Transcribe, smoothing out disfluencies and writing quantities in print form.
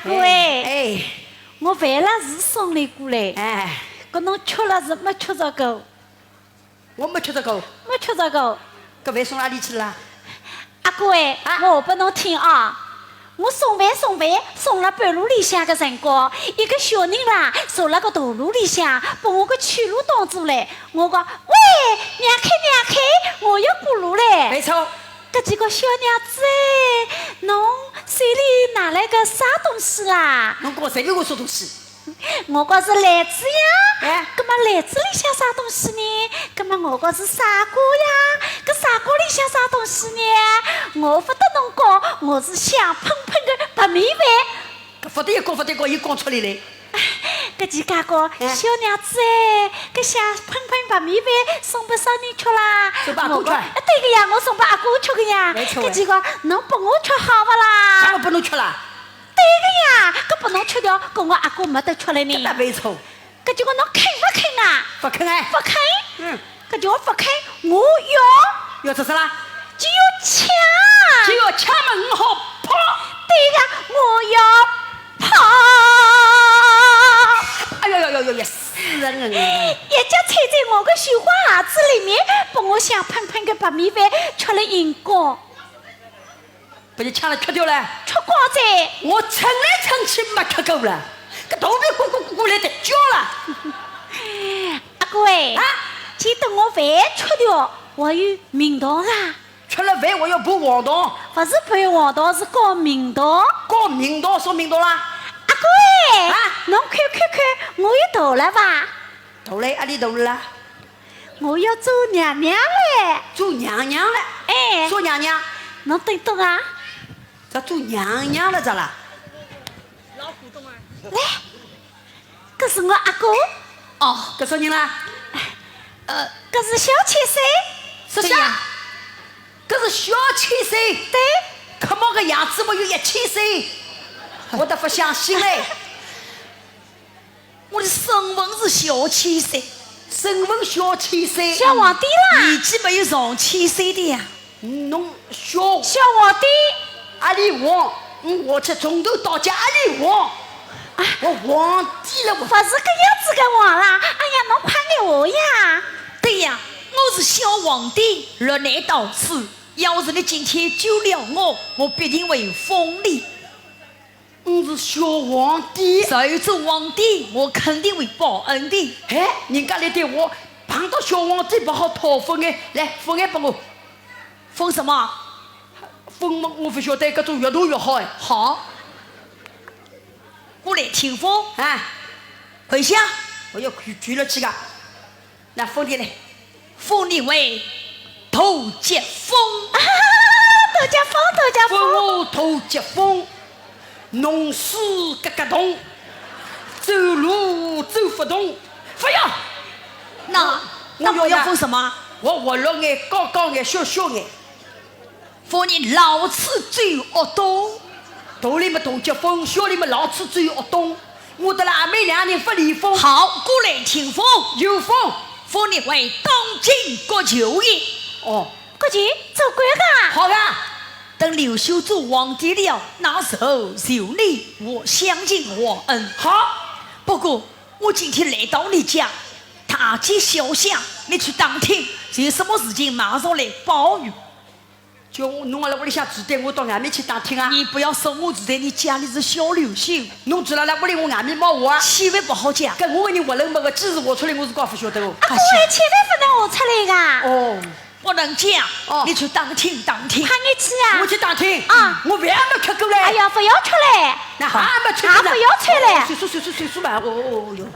哥哎，哎，我饭了是送你过来，哎，搿侬吃了是没吃着够？我没吃这个，没吃着够。搿饭送哪里去了？阿哥哎，我话拨侬听啊。我送饭送了半路里向个辰光，一个小人啦坐辣个大路里向，把我个去路挡住了。我讲喂，让开，我要过路嘞。没错，搿几个小娘子哎，侬手里拿来个啥东西啦？侬跟我随便我说东西。我讲是篮子呀，哎，葛么篮子里向啥东西呢？葛么我讲是傻瓜呀，搿傻瓜里向啥东西呢？我不得侬讲，我是香喷喷的白米饭。搿不得一讲不得讲，伊讲出来嘞。搿几家个小娘子哎，搿香喷喷白米饭送拨啥人吃啦？送拨阿哥吃对个呀，我送拨阿哥吃个呀。没错搿几个侬拨我吃好勿啦？啥个拨侬吃啦？对个呀，搿拨侬吃掉，搿我阿哥没得吃了呢。那没错，搿就讲侬肯勿肯啊？不肯哎，不肯。嗯，搿叫不肯，我要要做啥啦？就要抢。就要抢门好跑。对个，我要跑。哎呦，死人了！一脚踩在我个绣花鞋子里面，把我香喷喷的白米饭吃了一光，被你抢了吃掉了。吃光在。我称来称去没吃够了，搿头皮咕咕来的叫了。阿哥哎，啊，先等我饭吃掉，我有名堂啊！吃了饭我要爬黄堂，不是爬黄堂，是搞名堂。搞名堂说名堂啦。阿哥哎，啊，侬看，我有大了吧？大嘞，阿里大了？我要做娘娘嘞！做娘娘了。哎，做娘娘，侬等等啊！咋做娘娘了？咋啦？来，搿是我阿哥，哦，搿啥人啦？搿是小七岁，是啥？搿是小7岁。对，可么个样子我有1000岁，我都不相信嘞。我的身份是小7岁，身份小7岁，小皇帝啦，年纪没有上7岁的呀。侬小小皇帝，阿里王，我这从头到脚阿里王，我皇帝了我。不是搿样子个王啦！哎呀，侬快眼话呀！对呀，我是小皇帝，落难到此。要是你今天救了我，我必定会封你。是小皇帝。受做皇帝，我肯定会报恩的。哎，人家来对我碰到小皇帝不好讨分哎，来分哎拨我，封什么？分嘛我不晓得，搿种越多越好哎。好，我来听封。啊，回乡，我要举了去个，那封你嘞，封你为头接风。窦家封风，我头接风，弄水咯咯动，走路走不动，不要。那我要封什么？我活络眼、高高眼、小小眼，封你老此最恶毒。大里么头接风，小里么老子最恶动。我的阿妹两人不离封，好，过来听封。有风。封你为当今国舅爷。哦，国舅做官好的。等刘秀做皇帝了，那时候就你我相敬我恩。好，不过我今天来到你家，大街小巷，你去打听，有什么事情马上来报与。叫我侬辣屋里向住对，我到外面去打听啊。你不要说我住在你家里是小刘秀，侬住辣屋里，我外面冒话啊。千万不好讲。搿我个人活人没个几时活出来，我是搞不晓得哦。阿哥哎，千万不能学出来个，哦，不能讲。哦你去打听打听。快眼去啊！我去打听。啊我饭还没吃够嘞。哎呀，不要出来，那还没吃够呢。还不要出来岁数嘛，哦哟。